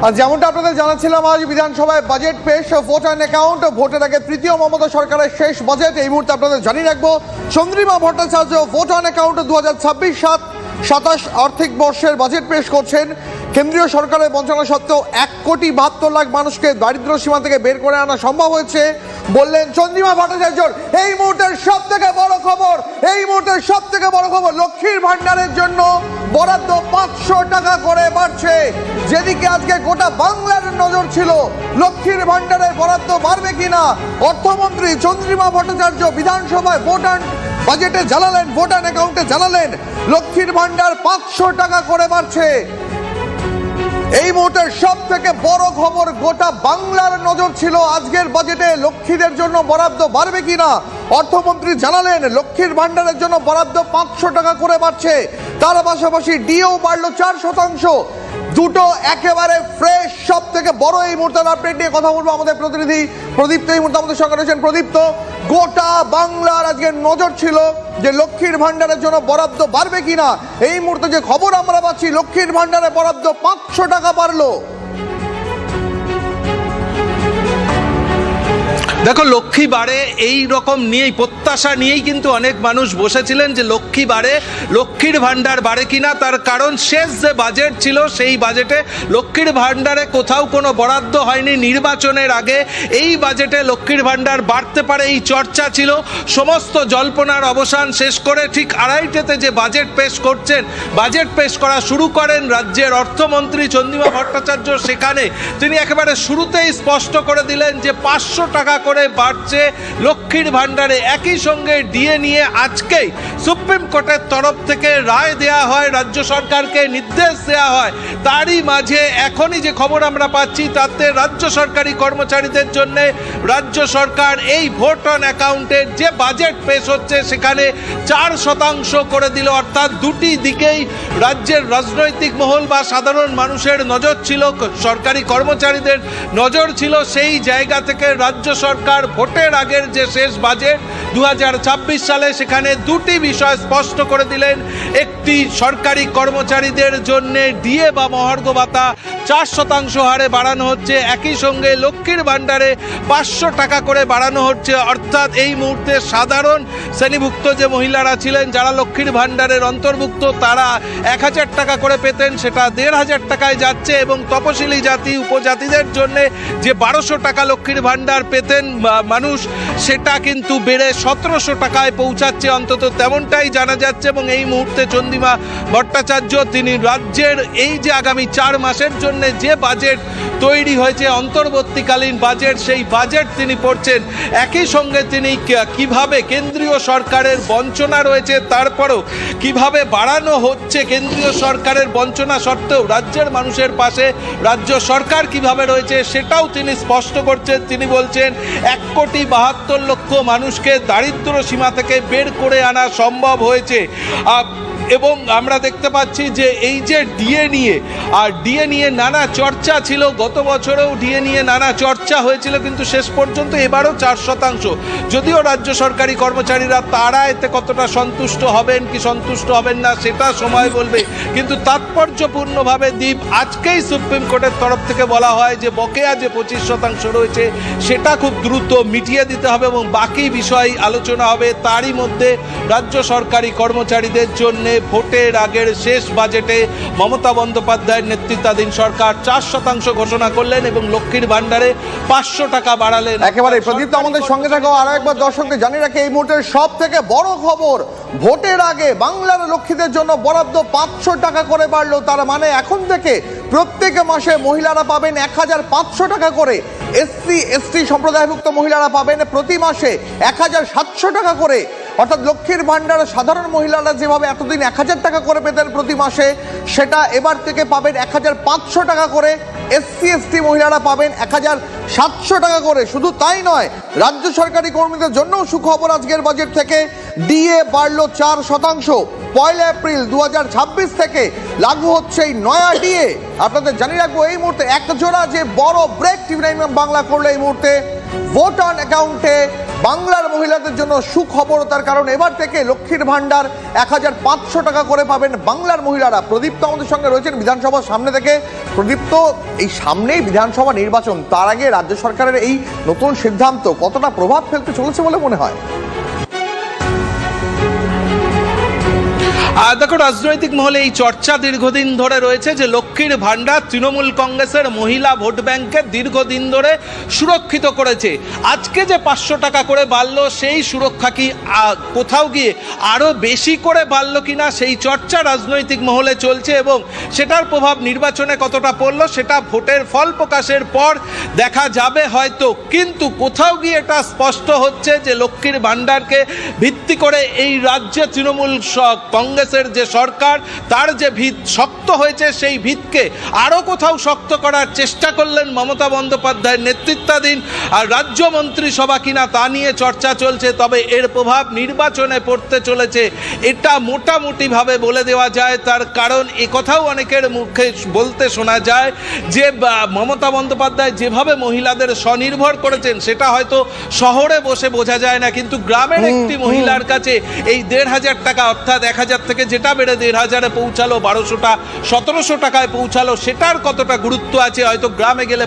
আর যেমনটা আপনাদের জানাচ্ছিলাম, আজ বিধানসভায় বাজেট পেশ, ভোট অন অ্যাকাউন্ট। ভোটের আগে তৃতীয় মমতা সরকারের শেষ বাজেট। এই মুহূর্তে আপনাদের জানিয়ে রাখবো, Chandrima Bhattacharya vote on account 2026-27 আর্থিক বর্ষের বাজেট পেশ করছেন। কেন্দ্রীয় সরকারের বঞ্চনা সত্ত্বেও 1,72,00,000 মানুষকে দারিদ্র সীমা থেকে বের করে আনা সম্ভব হয়েছে বললেন চন্দ্রিমা ভট্টাচার্য। এই মুহূর্তের সব থেকে বড় খবর, লক্ষ্মীর ভান্ডারের জন্য বরাদ্দ 500 টাকা করে বাড়ছে। যেদিকে আজকে গোটা বাংলার নজর ছিল লক্ষ্মীর ভান্ডারের বরাদ্দ বাড়বে কিনা, অর্থমন্ত্রী চন্দ্রিমা ভট্টাচার্য বিধানসভায় ভোট অন অ্যাকাউন্টে জানালেন লক্ষ্মীর ভান্ডার 500 টাকা করে বাড়ছে। এই মুহূর্তের সব থেকে বড় খবর, গোটা বাংলার নজর ছিল আজকের বাজেটে লক্ষ্মীদের জন্য বরাদ্দ বাড়বে কিনা। অর্থমন্ত্রী জানালেন লক্ষ্মীর ভান্ডারের জন্য বরাদ্দ 500 টাকা করে বাড়ছে। তার পাশাপাশি ডিও বাড়লো 4%। দুটো একেবারে ফ্রেশ, সব থেকে বড় এই মুহূর্তের আপডেট নিয়ে কথা বলবো আমাদের প্রতিনিধি প্রদীপ্ত এই মুহূর্তে আমাদের সঙ্গে রয়েছেন। প্রদীপ্ত, গোটা বাংলার আজকে নজর ছিল যে লক্ষ্মীর ভান্ডারের জন্য বরাদ্দ বাড়বে কিনা। এই মুহূর্তে যে খবর আমরা পাচ্ছি, লক্ষ্মীর ভান্ডারে বরাদ্দ 500 টাকা বাড়লো। দেখো, লক্ষ্মী বাড়ে এই রকম নিয়েই, প্রত্যাশা নিয়েই কিন্তু অনেক মানুষ বসেছিলেন যে লক্ষ্মী বাড়ে, লক্ষ্মীর ভান্ডার বাড়ে কিনা। তার কারণ শেষ যে বাজেট ছিল সেই বাজেটে লক্ষ্মীর ভান্ডারে কোথাও কোনো বরাদ্দ হয়নি। নির্বাচনের আগে এই বাজেটে লক্ষ্মীর ভান্ডার বাড়তে পারে এই চর্চা ছিল। সমস্ত জল্পনার অবসান শেষ করে ঠিক 2:30তে যে বাজেট পেশ করছেন, বাজেট পেশ করা শুরু করেন রাজ্যের অর্থমন্ত্রী চন্দ্রিমা ভট্টাচার্য। সেখানে তিনি একেবারে শুরুতেই স্পষ্ট করে দিলেন যে 500 টাকা করে বাড়ছে লক্ষ্মীর ভান্ডারে। একই সঙ্গে ডিএ নিয়ে আজকেই সুপ্রিম কোর্টের তরফ থেকে রায় দেয়া হয়, রাজ্য সরকারকে নির্দেশ দেয়া হয়। তারই মাঝে এখনই যে খবর আমরা পাচ্ছি তাতে রাজ্য সরকারি কর্মচারীদের জন্য রাজ্য সরকার এই ভোট অন অ্যাকাউন্টের যে বাজেট পেশ হচ্ছে সেখানে 4% করে দিল। অর্থাৎ দুটি দিকেই রাজ্যের রাজনৈতিক মহল বা সাধারণ মানুষের নজর ছিল, সরকারি কর্মচারীদের নজর ছিল। সেই জায়গা থেকে রাজ্য সরকার ভোটের আগের যে শেষ বাজেট 2026 সালে, সেখানে দুটি বিষয় স্পষ্ট করে দিলেন। একটি, সরকারি কর্মচারীদের জন্য ডিএ বা মহার্ঘ ভাতা 4% হারে বাড়ানো হচ্ছে। একই সঙ্গে লক্ষ্মীর ভান্ডারে 500 টাকা করে বাড়ানো হচ্ছে। অর্থাৎ এই মুহূর্তে সাধারণ শ্রেণীভুক্ত যে মহিলারা ছিলেন, যারা লক্ষ্মীর ভান্ডারের অন্তর্ভুক্ত, তারা 1000 টাকা করে পেতেন, সেটা 1500 টাকায় যাচ্ছে। এবং তপশিলি জাতি উপজাতিদের জন্য যে 1200 টাকা লক্ষ্মীর ভান্ডার পেতেন মানুষ, সেটা কিন্তু বেড়ে 1700 টাকায় পৌঁছাচ্ছে, অন্তত তেমনটাই জানা যাচ্ছে। এবং এই মুহূর্তে চন্দ্রিমা ভট্টাচার্য তিনি রাজ্যের এই যে আগামী 4 মাসের জন্য যে বাজেট তৈরি হয়েছে, অন্তর্বর্তীকালীন বাজেট, সেই বাজেট তিনি পড়ছেন। একই সঙ্গে তিনি কিভাবে কেন্দ্রীয় সরকারের বঞ্চনা রয়েছে, তারপরও কিভাবে বাড়ানো হচ্ছে কেন্দ্রীয় সরকারের বঞ্চনা সত্ত্বেও রাজ্যের মানুষের পাশে রাজ্য সরকার কিভাবে রয়েছে, সেটাও তিনি স্পষ্ট করছেন। তিনি বলছেন 1,72,00,000 মানুষকে দারিদ্র সীমা থেকে বের করে আনা সম্ভব হয়েছে। এবং আমরা দেখতে পাচ্ছি যে এই যে ডিএ নিয়ে নানা চর্চা ছিল, গত বছরেও ডিএ নিয়ে নানা চর্চা হয়েছিল, কিন্তু শেষ পর্যন্ত এবারও 4%। যদিও রাজ্য সরকারি কর্মচারীরা তারা এতে কতটা সন্তুষ্ট হবেন কি সন্তুষ্ট হবেন না সেটা সময় বলবে, কিন্তু তাৎপর্যপূর্ণভাবে আজকেই সুপ্রিম কোর্টের তরফ থেকে বলা হয় যে বকেয়া যে 25% রয়েছে সেটা খুব দ্রুত মিটিয়ে দিতে হবে এবং বাকি বিষয় আলোচনা হবে। তারই মধ্যে রাজ্য সরকারি কর্মচারীদের জন্য ভোটের আগের শেষ বাজেটে মমতা বন্দ্যোপাধ্যায়ের নেতৃত্বাধীন সরকার 4% ঘোষণা করলেন এবং লক্ষ্মীর ভান্ডারে 500 টাকা বাড়ালেন। একেবারে প্রদীপ, আমাদের সঙ্গে থাকো। আরো একবার দর্শকদের জানিয়ে রাখে, এই মুহূর্তের সব থেকে বড় খবর, ভোটের আগে বাংলার লক্ষ্মীদের জন্য বরাদ্দ 500 টাকা করে বাড়লো। তার মানে এখন থেকে প্রত্যেক মাসে মহিলারা পাবেন 1,500 টাকা করে। SC/ST সম্প্রদায়ভুক্ত মহিলারা পাবেন প্রতি মাসে 1,700 টাকা করে। অর্থাৎ লক্ষ্মীর ভান্ডারে সাধারণ মহিলারা যেভাবে এতদিন 1000 টাকা করে পেতেন প্রতি মাসে, সেটা এবার থেকে পাবেন 1,500 টাকা করে। SC/ST মহিলারা পাবেন 1,700 টাকা করে। শুধু তাই নয়, রাজ্য সরকারি কর্মীদের জন্যও সুখবর আজকের বাজেট থেকে। ডিএ বাড়লো 4%। 1 এপ্রিল 2026 থেকে লাগু হচ্ছে এই নয়া ডিএ। আপনাদের জানিয়ে রাখবো, এই মুহূর্তে এক জোড়া যে বড় ব্রেক টিভি9 বাংলা করলো এই মুহূর্তে। ভোট অন অ্যাকাউন্টে বাংলার মহিলাদের জন্য সুখবর, তার কারণ এবার থেকে লক্ষ্মীর ভান্ডার 1500 টাকা করে পাবেন বাংলার মহিলারা। প্রদীপ্ত আমাদের সঙ্গে রয়েছেন বিধানসভার সামনে থেকে। প্রদীপ্ত, এই সামনেই বিধানসভা নির্বাচন, তার আগে রাজ্য সরকারের এই নতুন সিদ্ধান্ত কতটা প্রভাব ফেলতে চলেছে বলে মনে হয়? দেখো, রাজনৈতিক মহলে এই চর্চা দীর্ঘদিন ধরে রয়েছে যে লক্ষ্মীর ভান্ডার তৃণমূল কংগ্রেসের মহিলা ভোট ব্যাংককে দীর্ঘদিন ধরে সুরক্ষিত করেছে। আজকে যে 500 টাকা করে বাড়লো, সেই সুরক্ষা কি কোথাও গিয়ে আরও বেশি করে বাড়লো কিনা, সেই চর্চা রাজনৈতিক মহলে চলছে এবং সেটার প্রভাব নির্বাচনে কতটা পড়লো সেটা ভোটের ফল প্রকাশের পর দেখা যাবে হয়তো। কিন্তু কোথাও গিয়ে এটা স্পষ্ট হচ্ছে যে লক্ষ্মীর ভান্ডারকে ভিত্তি করে এই রাজ্যে তৃণমূল কংগ্রেসের যে সরকার, তার যে ভিত শক্ত হয়েছে, সেই ভিতকে আরও কোথাও শক্ত করার চেষ্টা করলেন মমতা বন্দ্যোপাধ্যায়ের নেতৃত্বাধীন আর রাজ্য মন্ত্রিসভা কিনা তা নিয়ে চর্চা চলছে। তবে এর প্রভাব নির্বাচনে পড়তে চলেছে এটা মোটামুটিভাবে বলে দেওয়া যায়। তার কারণ একথাও অনেকের মুখে বলতে শোনা যায় যে মমতা বন্দ্যোপাধ্যায় যেভাবে মহিলাদের স্বনির্ভর করেছেন সেটা হয়তো শহরে বসে বোঝা যায় না, কিন্তু গ্রামের একটি মহিলার কাছে এই 1500 টাকা, অর্থাৎ 1000 থেকে যেটা বেড়ে 1500-এ পৌঁছালো, 1200টা 1700 টাকায় পৌঁছালো, সেটার কতটা গুরুত্ব আছে হয়তো গ্রামে গেলে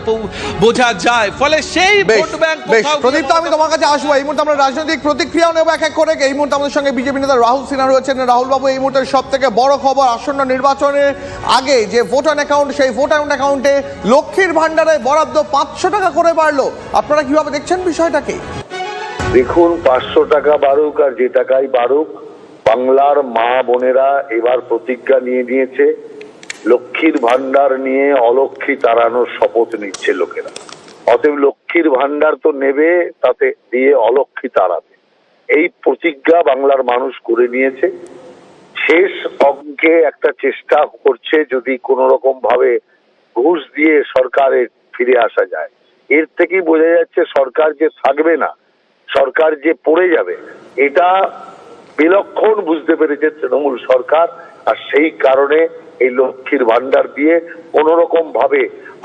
বোঝা যায়। ফলে সেই ভোট ব্যাংক প্রদীপ্ত, আমি তোমার কাছে আসবো। এই মুহূর্তে আমরা রাজনৈতিক প্রতিক্রিয়াও নেবো এক এক করে। এই মুহূর্তে আমাদের সঙ্গে বিজেপি নেতা রাহুল সিনহা রয়েছেন। রাহুল বাবু, এই মুহূর্তে সব থেকে বড় খবর, আসন্ন নির্বাচনের আগে যে ভোট অন অ্যাকাউন্ট, সেই ভোট অন অ্যাকাউন্টে লক্ষ্মীর ভান্ডারে বরাদ্দ 500 টাকা করে বাড়লো। আপনারা কিভাবে দেখছেন বিষয়টাকে? দেখুন, 500 টাকা বাড়ুক আর যে টাকাই বাড়ুক, বাংলার মা বোনেরা এবার প্রতিজ্ঞা নিয়ে নিয়েছে, লক্ষ্মীর ভান্ডার নিয়ে অলক্ষ্মী তাড়ানোর শপথ নিচ্ছে লোকেরা। অতএব লক্ষ্মীর ভান্ডার তো নেবে, তাতে দিয়ে অলক্ষ্মী তাড়াবে, এই প্রতিজ্ঞা বাংলার মানুষ করে নিয়েছে। শেষ অঙ্কে একটা চেষ্টা করছে যদি কোন রকম ভাবে ঘুষ দিয়ে সরকারে ফিরে আসা যায়। এর থেকেই বোঝা যাচ্ছে সরকার যে থাকবে না, সরকার যে পড়ে যাবে, এটা বিলক্ষণ বুঝতে পেরেছে তৃণমূল সরকার। আর সেই কারণে এই লক্ষ্মীর ভান্ডার দিয়ে কোন রকম ভাবে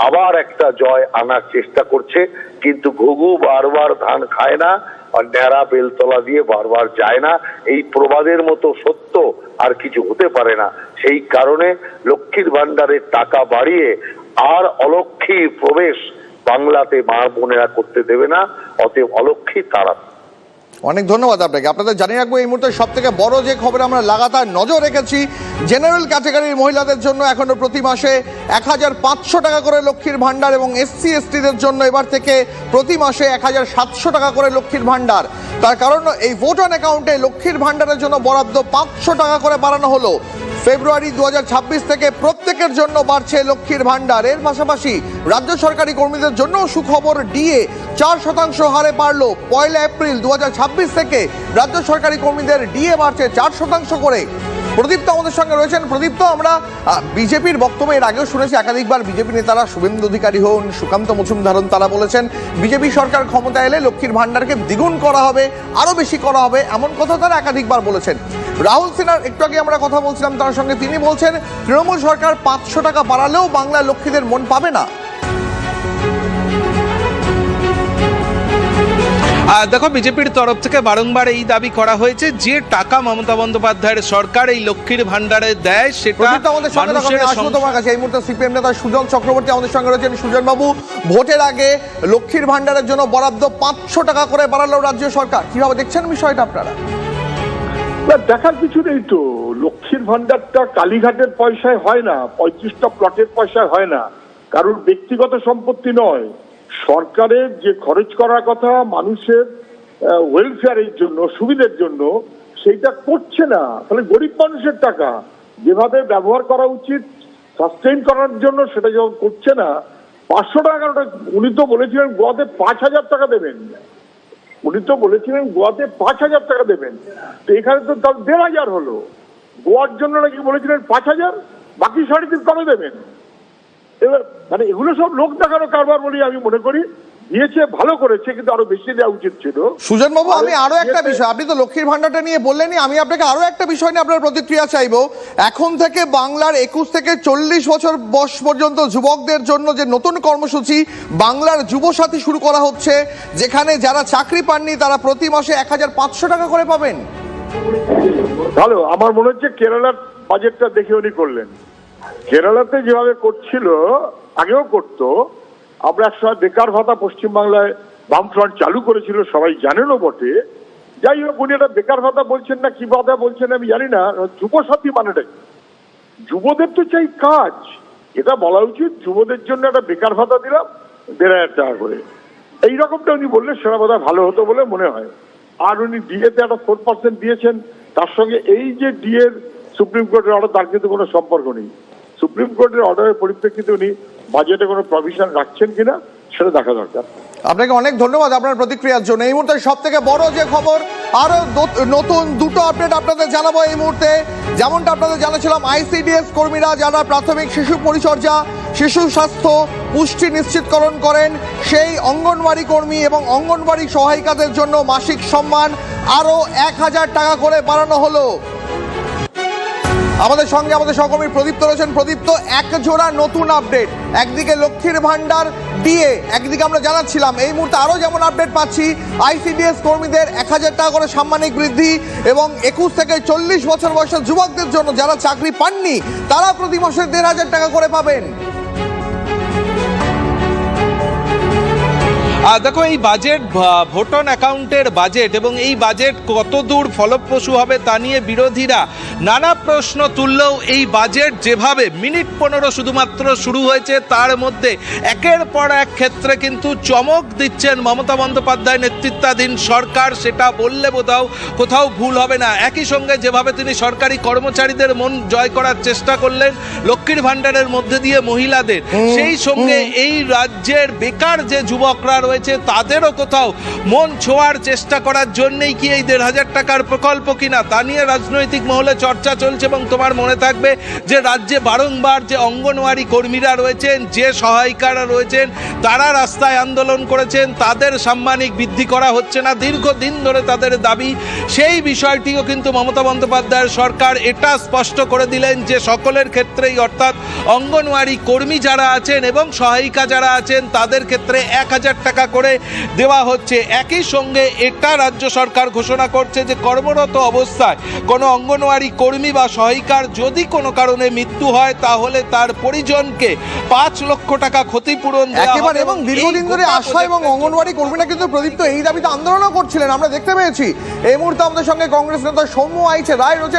আবার একটা জয় আনার চেষ্টা করছে। কিন্তু ঘুঘু বারবার ধান খায় না, আর ন্যাড়া বেলতলা দিয়ে বারবার যায় না, এই প্রবাদের মতো সত্য আর কিছু হতে পারে না। সেই কারণে লক্ষ্মীর ভান্ডারের টাকা বাড়িয়ে আর অলক্ষ্মীর প্রবেশ বাংলাতে মা বোনেরা করতে দেবে না। অতএব অলক্ষ্মী তারা। অনেক ধন্যবাদ আপনাকে। আপনাদের জানিয়ে রাখবো, এই মুহূর্তে সব থেকে বড় যে খবর আমরা লাগাতার নজর রেখেছি, জেনারেল ক্যাটাগরির মহিলাদের জন্য এখনো প্রতি মাসে 1500 টাকা করে লক্ষ্মীর ভান্ডার এবং SC STদের জন্য এবার থেকে প্রতি মাসে 1700 টাকা করে লক্ষ্মীর ভান্ডার। তার কারণ এই ভোট অন অ্যাকাউন্টে লক্ষ্মীর ভান্ডারের জন্য বরাদ্দ 500 টাকা করে বাড়ানো হলো। ফেব্রুয়ারি 2026 থেকে প্রত্যেকের জন্য বাড়ছে লক্ষ্মীর ভান্ডার। এর পাশাপাশি রাজ্য সরকারি কর্মীদের জন্য সুখবর, DA 4% হারে বাড়লো। 1 এপ্রিল 2026 থেকে রাজ্য সরকারি কর্মীদের DA বাড়ছে 4% করে। প্রদীপ্ত আমাদের সঙ্গে রয়েছেন। প্রদীপ্ত, আমরা বিজেপির বক্তব্য এর আগেও শুনেছি একাধিকবার, বিজেপি নেতারা শুভেন্দু অধিকারী হন, সুকান্ত মজুমদার হন, তারা বলেছেন বিজেপি সরকার ক্ষমতা এলে লক্ষ্মীর ভান্ডারকে দ্বিগুণ করা হবে, আরো বেশি করা হবে, এমন কথা তারা একাধিকবার বলেছেন। রাহুল সিনহার একটু আগে আমরা কথা বলছিলাম তার সঙ্গে, তিনি বলছেন তৃণমূল সরকার 500 টাকা বাড়ালেও বাংলার লক্ষ্মীদের মন পাবে না। দেখো, বিজেপির তরফ থেকে বারংবার এই দাবি করা হয়েছে যে টাকা মমতা বন্দ্যোপাধ্যায়ের সরকার এই লক্ষ্মীর ভান্ডারে দেয় সেটা আমাদের সঙ্গে আসবো তোমার কাছে। এই মুহূর্তে সিপিএম নেতা সুজন চক্রবর্তী আমাদের সঙ্গে রয়েছেন। সুজন বাবু, ভোটের আগে লক্ষ্মীর ভান্ডারের জন্য বরাদ্দ 500 টাকা করে বাড়ালো রাজ্য সরকার, কিভাবে দেখছেন বিষয়টা আপনারা? দেখার কিছু নেই তো, লক্ষ্মীর ভান্ডারটা কালীঘাটের পয়সায় হয় না, 35টা প্লটের পয়সায় হয় না, কারোর ব্যক্তিগত সম্পত্তি নয়। সরকারের যে খরচ করার কথা মানুষের ওয়েলফেয়ারের জন্য, সুবিধের জন্য, সেইটা করছে না। তাহলে গরিব মানুষের টাকা যেভাবে ব্যবহার করা উচিত সাস্টেইন করার জন্য সেটা যখন করছে না, 500 টাকা, উনি তো বলেছিলেন গোয়াতে 5000 টাকা দেবেন, উনি তো বলেছিলেন গোয়াতে 5000 টাকা দেবেন, তো এখানে তো তার 1500 হলো। গোয়ার জন্য নাকি বলেছিলেন 5000, বাকি 3.5 কবে দেবেন? এবার মানে এগুলো সব লোক দেখানো কারবার বলে আমি মনে করি। দিয়েছে, ভালো করেছে, কিন্তু আরো বেশি দেওয়া উচিত ছিল। সুজন বাবু, আমি আরো একটা বিষয়, আপনি তো লক্ষ্মীর ভান্ডারটা নিয়ে বললেনই, আমি আপনাকে আরো একটা বিষয় নিয়ে আপনার প্রতিক্রিয়া চাইবো। এখন থেকে বাংলার 21 থেকে 40 বছর বয়স পর্যন্ত যুবকদের জন্য যে নতুন কর্মসূচি বাংলার যুবসাথী শুরু করা হচ্ছে, যেখানে যারা চাকরি পাননি তারা প্রতি মাসে 1500 টাকা করে পাবেন। ভালো, আমার মনে হচ্ছে কেরালার বাজেটটা দেখে উনি করলেন। কেরালাতে যেভাবে করছিল, আগেও করতো। আমরা একসময় বেকার ভাতা পশ্চিমবাংলায় বামফ্রন্ট চালু করেছিল, সবাই জানেনও বটে। যাই হোক, উনি একটা বেকার ভাতা বলছেন না কি ভাতা বলছেন আমি জানি না। যুবসাথী মানেটাই, যুবদের তো চাই কাজ, এটা বলা উচিত। যুবদের জন্য একটা বেকার ভাতা দিলাম 1500 টাকা করে, এইরকমটা উনি বললে সেটা বোধহয় ভালো হতো বলে মনে হয়। আর উনি ডিএতে একটা 4% দিয়েছেন, তার সঙ্গে এই যে ডিএর সুপ্রিম কোর্টের অর্ডার, তার কিন্তু কোনো সম্পর্ক নেই। সুপ্রিম কোর্টের অর্ডারের পরিপ্রেক্ষিতে উনি বাজেটে কোনো প্রভিশন রাখছেন কিনা সেটা দেখা দরকার। আপনাকে অনেক ধন্যবাদ আপনার প্রতিক্রিয়ার জন্য। এই মুহূর্তে সব থেকে বড় যে খবর, আরো নতুন দুটো আপডেট আপনাদের জানাবো এই মুহূর্তে। যেমনটা আপনাদের জানাছিলাম, আইসিডিএস কর্মীরা যারা প্রাথমিক শিশু পরিচর্যা, শিশু স্বাস্থ্য, পুষ্টি নিশ্চিতকরণ করেন, সেই অঙ্গনওয়াড়ি কর্মী এবং অঙ্গনওয়াড়ি সহায়িকাদের জন্য মাসিক সম্মান আরো 1000 টাকা করে বাড়ানো হলো। আমাদের সঙ্গে আমাদের সহকর্মী প্রদীপ্ত রয়েছেন। প্রদীপ্ত, এক জোড়া নতুন আপডেট, একদিকে লক্ষ্মীর ভান্ডার ডিএ, একদিকে আমরা জানাচ্ছিলাম এই মুহূর্তে আরো যেমন আপডেট পাচ্ছি, আইসিডিএস কর্মীদের 1000 টাকা করে সাম্মানিক বৃদ্ধি, এবং 21 থেকে 40 বছর বয়সের যুবকদের জন্য যারা চাকরি পাননি তারা প্রতি মাসে 1500 টাকা করে পাবেন। দেখো, এই বাজেট ভোট অন অ্যাকাউন্টের বাজেট, এবং এই বাজেট কতদূর ফলপ্রসূ হবে তা নিয়ে বিরোধীরা নানা প্রশ্ন তুললেও এই বাজেট যেভাবে মিনিট 15 শুধুমাত্র শুরু হয়েছে, তার মধ্যে একের পর এক ক্ষেত্রে কিন্তু চমক দিচ্ছেন মমতা বন্দ্যোপাধ্যায় নেতৃত্বাধীন সরকার, সেটা বললে কোথাও ভুল হবে না। একই সঙ্গে যেভাবে তিনি সরকারি কর্মচারীদের মন জয় করার চেষ্টা করলেন লক্ষ্মীর ভান্ডারের মধ্যে দিয়ে মহিলাদের, সেই সঙ্গে এই রাজ্যের বেকার যে যুবকরা রয়েছে তাদেরও কোথাও মন ছোঁয়ার চেষ্টা করার জন্যই কি এই 1500 টাকার প্রকল্প কিনা, তা নিয়ে রাজনৈতিক মহলে চর্চা চলছে। এবং তোমার মনে থাকবে যে রাজ্যে বারংবার যে অঙ্গনওয়াড়ি কর্মীরা রয়েছেন, যে সহায়িকারা রয়েছেন, তারা রাস্তায় আন্দোলন করেছেন, তাদের সাম্মানিক বৃদ্ধি করা হচ্ছে না, দীর্ঘদিন ধরে তাদের দাবি। সেই বিষয়টিও কিন্তু মমতা বন্দ্যোপাধ্যায়ের সরকার এটা স্পষ্ট করে দিলেন যে সকলের ক্ষেত্রেই, অর্থাৎ অঙ্গনওয়াড়ি কর্মী যারা আছেন এবং সহায়িকা যারা আছেন তাদের ক্ষেত্রে 1000 টাকা করে দেওয়া হচ্ছে। একই সঙ্গে এটা রাজ্য সরকার ঘোষণা করছে যে কর্মরত অবস্থায় কোনো অঙ্গনওয়াড়ি কর্মী বা সহায়িকার যদি কোনো কারণে মৃত্যু হয় তাহলে তার পরিজনকে 5 লক্ষ টাকা ক্ষতিপূরণ দেওয়া হবে। এবং দীর্ঘদিন ধরে আশা এবং অঙ্গনওয়াড়ি কর্মীরা কিন্তু প্রদীপ্ত এই দাবিতে আন্দোলনও করছিলেন, আমরা দেখতে পেয়েছি। এই মুহূর্তে আমাদের সঙ্গে কংগ্রেস নেতা সৌম্য আইচে রায় রয়েছেন।